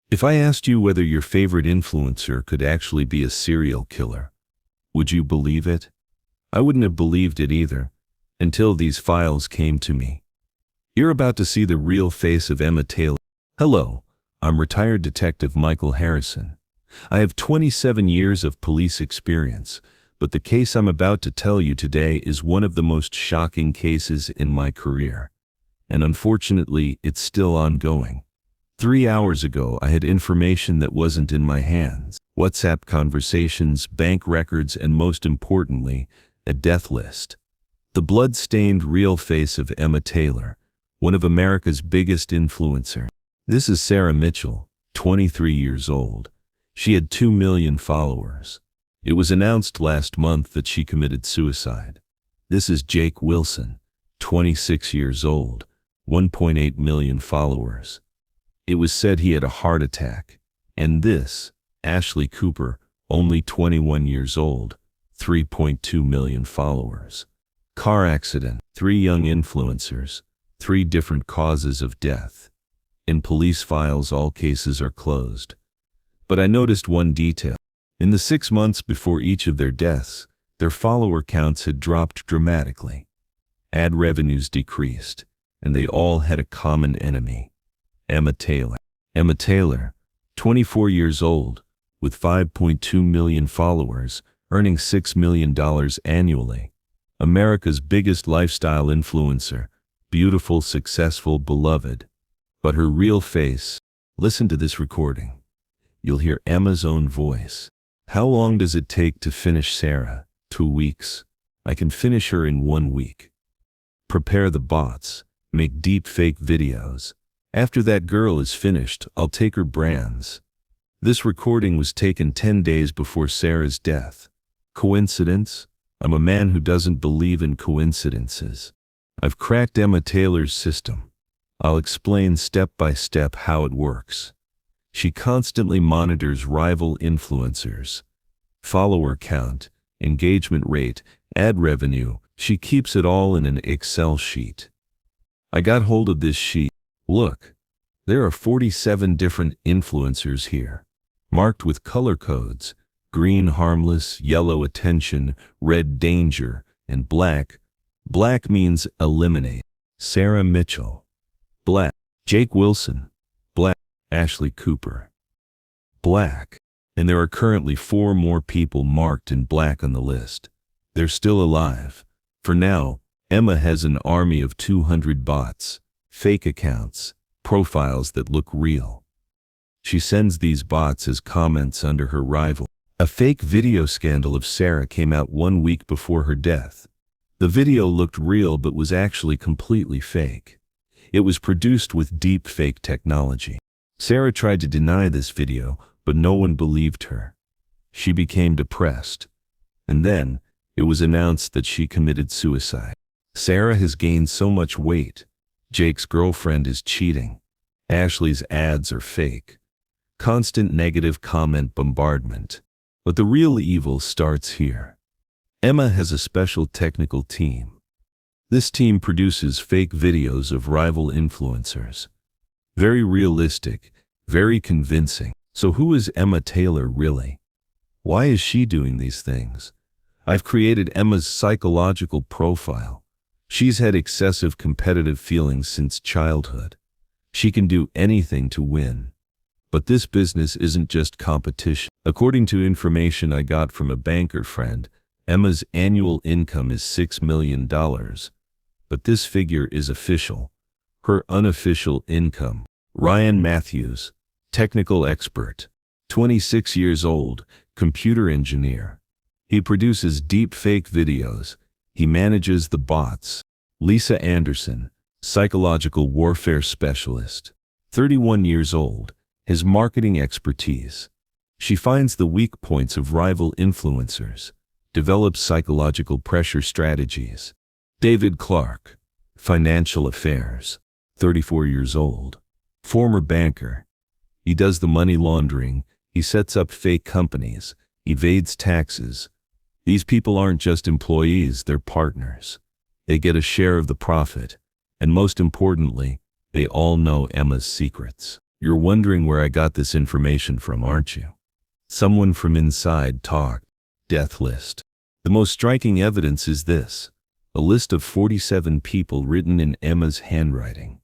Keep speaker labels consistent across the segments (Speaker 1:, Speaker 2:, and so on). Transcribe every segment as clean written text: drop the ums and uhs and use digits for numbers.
Speaker 1: If I asked you whether your favorite influencer could actually be a serial killer, would you believe it? I wouldn't have believed it either, until these files came to me. You're about to see the real face of Emma Taylor. Hello, I'm retired Detective Michael Harrison. I have 27 years of police experience, but the case I'm about to tell you today is one of the most shocking cases in my career. And unfortunately, it's still ongoing. 3 hours ago, I had information that wasn't in my hands. WhatsApp conversations, bank records, and most importantly, a death list. The blood-stained real face of Emma Taylor, one of America's biggest influencers. This is Sarah Mitchell, 23 years old. She had 2 million followers. It was announced last month that she committed suicide. This is Jake Wilson, 26 years old, 1.8 million followers. It was said he had a heart attack. And this, Ashley Cooper, only 21 years old, 3.2 million followers. Car accident, 3 young influencers, 3 different causes of death. In police files, all cases are closed. But I noticed one detail. In the 6 months before each of their deaths, their follower counts had dropped dramatically. Ad revenues decreased, and they all had a common enemy. Emma Taylor. Emma Taylor, 24 years old, with 5.2 million followers, earning $6 million annually. America's biggest lifestyle influencer, beautiful, successful, beloved. But her real face, listen to this recording. You'll hear Emma's own voice. How long does it take to finish Sarah? 2 weeks. I can finish her in 1 week. Prepare the bots, make deepfake videos. After that girl is finished, I'll take her brands. This recording was taken 10 days before Sarah's death. Coincidence? I'm a man who doesn't believe in coincidences. I've cracked Emma Taylor's system. I'll explain step by step how it works. She constantly monitors rival influencers. Follower count, engagement rate, ad revenue. She keeps it all in an Excel sheet. I got hold of this sheet. Look, there are 47 different influencers here, marked with color codes: green harmless, yellow attention, red danger, and black. Black means eliminate. Sarah Mitchell. Black. Jake Wilson. Black. Ashley Cooper. Black. And there are currently 4 more people marked in black on the list. They're still alive. For now, Emma has an army of 200 bots. Fake accounts, profiles that look real. She sends these bots as comments under her rival. A fake video scandal of Sarah came out 1 week before her death. The video looked real but was actually completely fake. It was produced with deepfake technology. Sarah tried to deny this video, but no one believed her. She became depressed. And then, it was announced that she committed suicide. Sarah has gained so much weight. Jake's girlfriend is cheating. Ashley's ads are fake. Constant negative comment bombardment. But the real evil starts here. Emma has a special technical team. This team produces fake videos of rival influencers. Very realistic, very convincing. So who is Emma Taylor really? Why is she doing these things? I've created Emma's psychological profile. She's had excessive competitive feelings since childhood. She can do anything to win. But this business isn't just competition. According to information I got from a banker friend, Emma's annual income is $6 million. But this figure is official. Her unofficial income. Ryan Matthews, technical expert, 26 years old, computer engineer. He produces deepfake videos. He manages the bots. Lisa Anderson, psychological warfare specialist, 31 years old, has marketing expertise. She finds the weak points of rival influencers, develops psychological pressure strategies. David Clark, financial affairs, 34 years old, former banker. He does the money laundering, he sets up fake companies, evades taxes. These people aren't just employees, they're partners. They get a share of the profit, and most importantly, they all know Emma's secrets. You're wondering where I got this information from, aren't you? Someone from inside talked. Death list. The most striking evidence is this: a list of 47 people written in Emma's handwriting.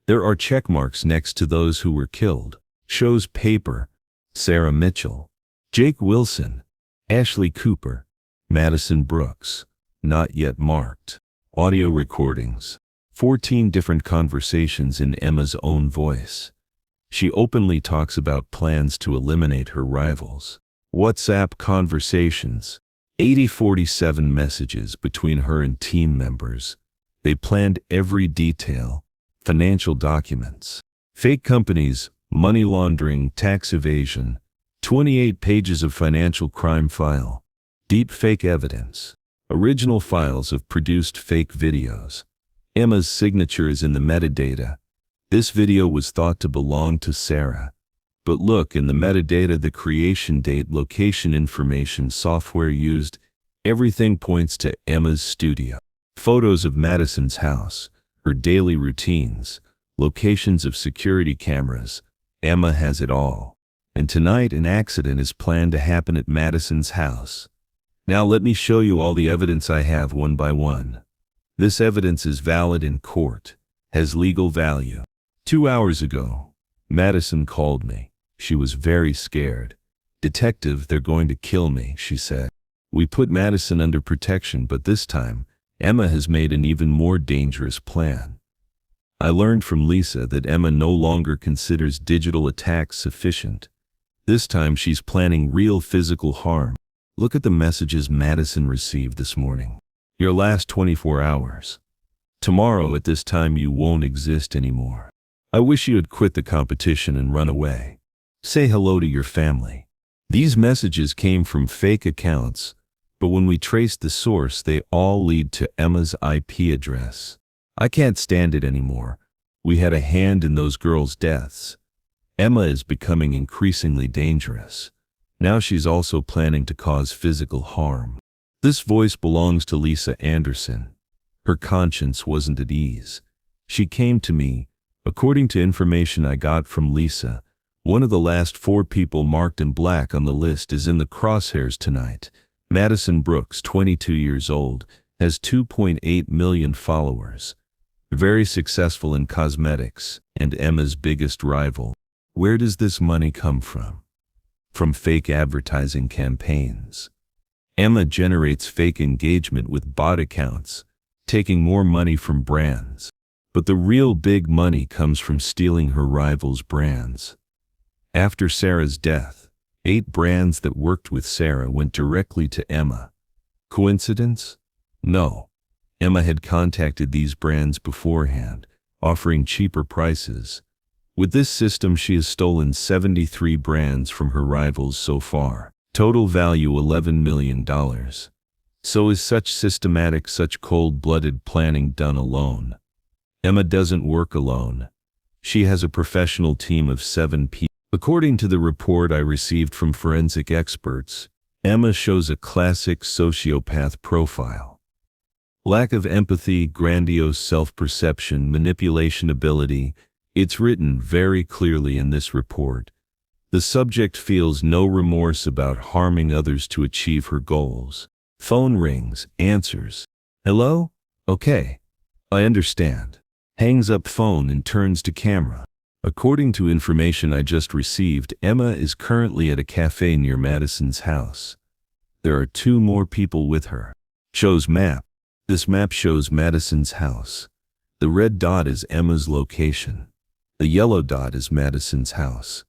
Speaker 1: There are check marks next to those who were killed. Shows paper: Sarah Mitchell, Jake Wilson, Ashley Cooper, Madison Brooks, not yet marked. Audio recordings: 14 different conversations in Emma's own voice. She openly talks about plans to eliminate her rivals. WhatsApp conversations: 47 messages between her and team members. They planned every detail. Financial documents: fake companies, money laundering, tax evasion, 28 pages of financial crime file. Deepfake evidence: original files of produced fake videos. Emma's signature is in the metadata. This video was thought to belong to Sarah. But look, in the metadata, the creation date, location information, software used, everything points to Emma's studio. Photos of Madison's house, her daily routines, locations of security cameras. Emma has it all. And tonight an accident is planned to happen at Madison's house. Now let me show you all the evidence I have one by one. This evidence is valid in court, has legal value. 2 hours ago, Madison called me. She was very scared. "Detective, they're going to kill me," she said. We put Madison under protection, but this time, Emma has made an even more dangerous plan. I learned from Lisa that Emma no longer considers digital attacks sufficient. This time she's planning real physical harm. Look at the messages Madison received this morning. Your last 24 hours. Tomorrow at this time you won't exist anymore. I wish you had quit the competition and run away. Say hello to your family. These messages came from fake accounts, but when we traced the source, they all lead to Emma's IP address. I can't stand it anymore. We had a hand in those girls' deaths. Emma is becoming increasingly dangerous. Now she's also planning to cause physical harm. This voice belongs to Lisa Anderson. Her conscience wasn't at ease. She came to me. According to information I got from Lisa, one of the last 4 people marked in black on the list is in the crosshairs tonight. Madison Brooks, 22 years old, has 2.8 million followers. Very successful in cosmetics, and Emma's biggest rival. Where does this money come from? From fake advertising campaigns. Emma generates fake engagement with bot accounts, taking more money from brands. But the real big money comes from stealing her rivals' brands. After Sarah's death, 8 brands that worked with Sarah went directly to Emma. Coincidence? No. Emma had contacted these brands beforehand, offering cheaper prices. With this system, she has stolen 73 brands from her rivals so far. Total value $11 million. So is such systematic, such cold-blooded planning done alone? Emma doesn't work alone. She has a professional team of 7 people. According to the report I received from forensic experts, Emma shows a classic sociopath profile. Lack of empathy, grandiose self-perception, manipulation ability. It's written very clearly in this report. The subject feels no remorse about harming others to achieve her goals. Phone rings, answers. Hello? Okay. I understand. Hangs up phone and turns to camera. According to information I just received, Emma is currently at a cafe near Madison's house. There are 2 more people with her. Shows map. This map shows Madison's house. The red dot is Emma's location. The yellow dot is Madison's house.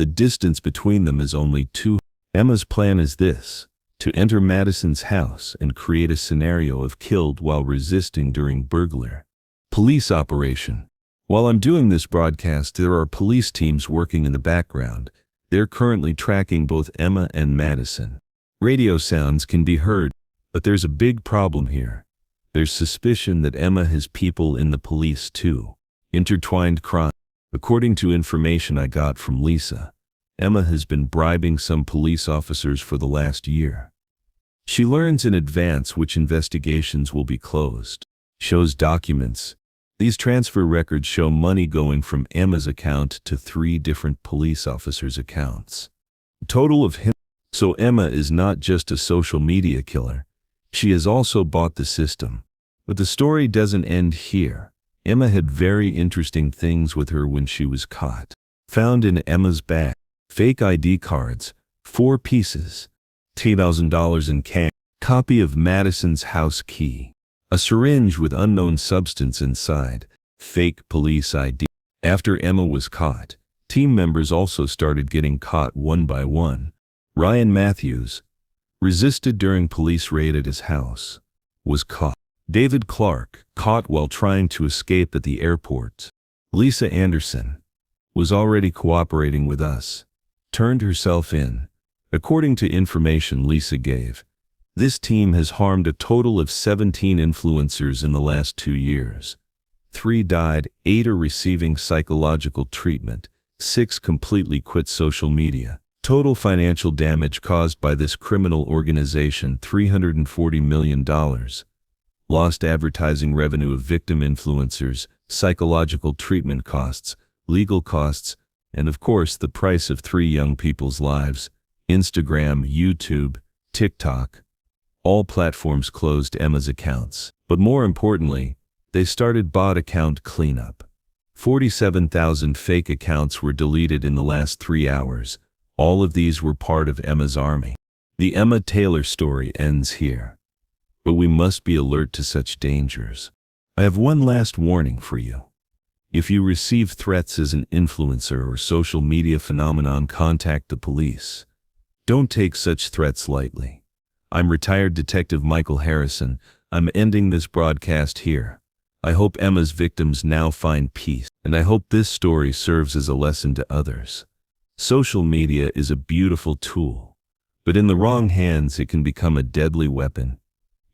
Speaker 1: The distance between them is only 2. Emma's plan is this: to enter Madison's house and create a scenario of killed while resisting during burglary. Police operation. While I'm doing this broadcast, there are police teams working in the background. They're currently tracking both Emma and Madison. Radio sounds can be heard, but there's a big problem here. There's suspicion that Emma has people in the police too. Intertwined crime. According to information I got from Lisa, Emma has been bribing some police officers for the last year. She learns in advance which investigations will be closed. Shows documents. These transfer records show money going from Emma's account to 3 different police officers' accounts. Total of him. So Emma is not just a social media killer. She has also bought the system. But the story doesn't end here. Emma had very interesting things with her when she was caught. Found in Emma's bag: fake ID cards, 4 pieces, $10,000 in cash, copy of Madison's house key, a syringe with unknown substance inside, fake police ID. After Emma was caught, team members also started getting caught one by one. Ryan Matthews resisted during police raid at his house, was caught. David Clark, caught while trying to escape at the airport. Lisa Anderson was already cooperating with us, turned herself in. According to information Lisa gave, this team has harmed a total of 17 influencers in the last 2 years. 3 died, 8 are receiving psychological treatment, 6 completely quit social media. Total financial damage caused by this criminal organization: $340 million. Lost advertising revenue of victim influencers, psychological treatment costs, legal costs, and of course the price of 3 young people's lives. Instagram, YouTube, TikTok. All platforms closed Emma's accounts. But more importantly, they started bot account cleanup. 47,000 fake accounts were deleted in the last 3 hours. All of these were part of Emma's army. The Emma Taylor story ends here. But we must be alert to such dangers. I have one last warning for you. If you receive threats as an influencer or social media phenomenon, contact the police. Don't take such threats lightly. I'm retired Detective Michael Harrison. I'm ending this broadcast here. I hope Emma's victims now find peace, and I hope this story serves as a lesson to others. Social media is a beautiful tool, but in the wrong hands it can become a deadly weapon.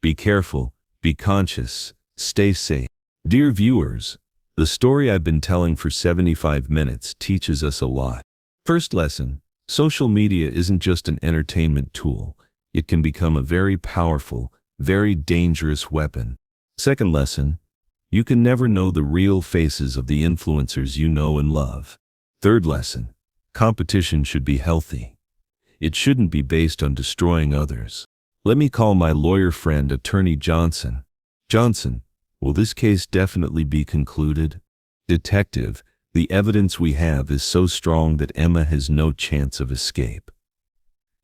Speaker 1: Be careful, be conscious, stay safe. Dear viewers, the story I've been telling for 75 minutes teaches us a lot. First lesson: social media isn't just an entertainment tool. It can become a very powerful, very dangerous weapon. Second lesson: you can never know the real faces of the influencers you know and love. Third lesson: competition should be healthy. It shouldn't be based on destroying others. Let me call my lawyer friend, Attorney Johnson. Johnson, will this case definitely be concluded? Detective, the evidence we have is so strong that Emma has no chance of escape.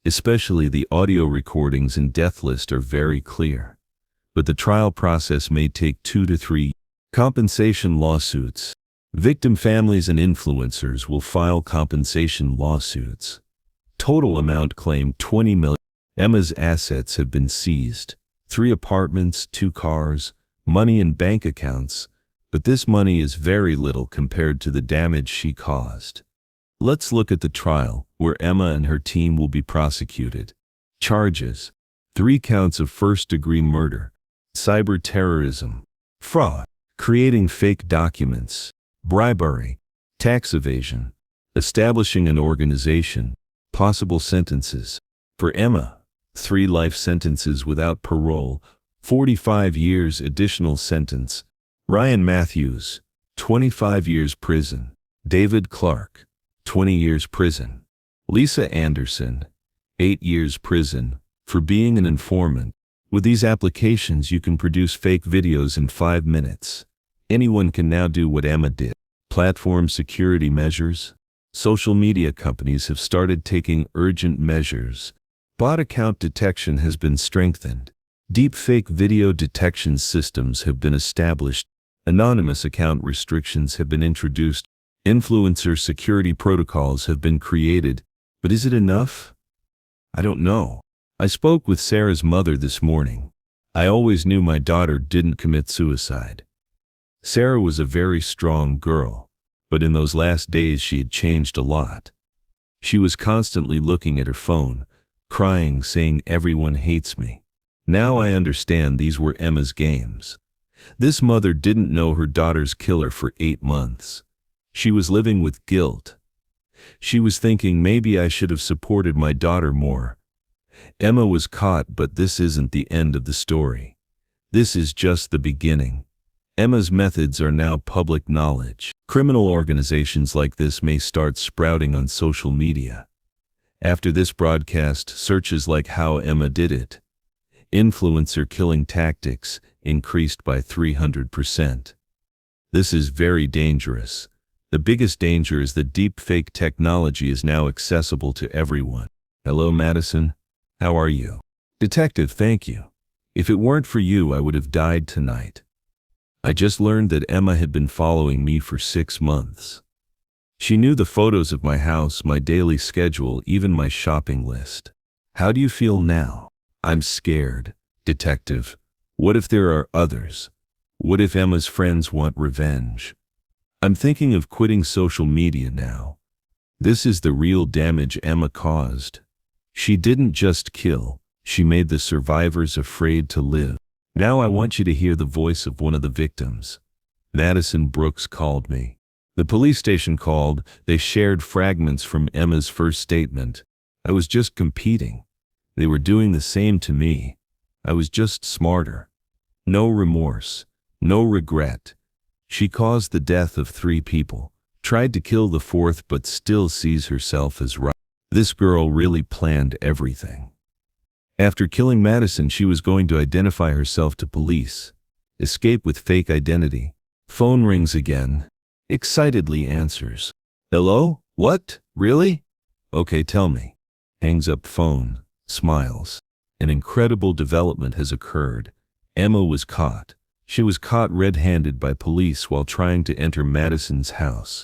Speaker 1: Especially the audio recordings and death list are very clear. But the trial process may take 2 to 3. Compensation lawsuits. Victim families and influencers will file compensation lawsuits. Total amount claimed $20 million. Emma's assets have been seized: 3 apartments, 2 cars, money in bank accounts, but this money is very little compared to the damage she caused. Let's look at the trial, where Emma and her team will be prosecuted. Charges: 3 counts of first-degree murder, cyber terrorism, fraud, creating fake documents, bribery, tax evasion, establishing an organization. Possible sentences: for Emma, 3 life sentences without parole, 45 years additional sentence. Ryan Matthews, 25 years prison. David Clark, 20 years prison. Lisa Anderson, 8 years prison, for being an informant. With these applications you can produce fake videos in 5 minutes. Anyone can now do what Emma did. Platform security measures. Social media companies have started taking urgent measures. Bot account detection has been strengthened. Deepfake video detection systems have been established. Anonymous account restrictions have been introduced. Influencer security protocols have been created. But is it enough? I don't know. I spoke with Sarah's mother this morning. I always knew my daughter didn't commit suicide. Sarah was a very strong girl, but in those last days she had changed a lot. She was constantly looking at her phone, crying, saying everyone hates me. Now I understand these were Emma's games. This mother didn't know her daughter's killer for 8 months. She was living with guilt. She was thinking maybe I should have supported my daughter more. Emma was caught, but this isn't the end of the story. This is just the beginning. Emma's methods are now public knowledge. Criminal organizations like this may start sprouting on social media. After this broadcast, searches like "how Emma did it," influencer killing tactics, increased by 300%. This is very dangerous. The biggest danger is that deepfake technology is now accessible to everyone. Hello, Madison. How are you? Detective, thank you. If it weren't for you, I would have died tonight. I just learned that Emma had been following me for 6 months. She knew the photos of my house, my daily schedule, even my shopping list. How do you feel now? I'm scared. Detective, what if there are others? What if Emma's friends want revenge? I'm thinking of quitting social media now. This is the real damage Emma caused. She didn't just kill, she made the survivors afraid to live. Now I want you to hear the voice of one of the victims. Madison Brooks called me. The police station called. They shared fragments from Emma's first statement. I was just competing. They were doing the same to me. I was just smarter. No remorse. No regret. She caused the death of 3 people, tried to kill the 4th but still sees herself as right. This girl really planned everything. After killing Madison, she was going to identify herself to police, escape with fake identity. Phone rings again. Excitedly answers. Hello? What? Really? Okay, tell me. Hangs up phone, smiles. An incredible development has occurred. Emma was caught. She was caught red-handed by police while trying to enter Madison's house.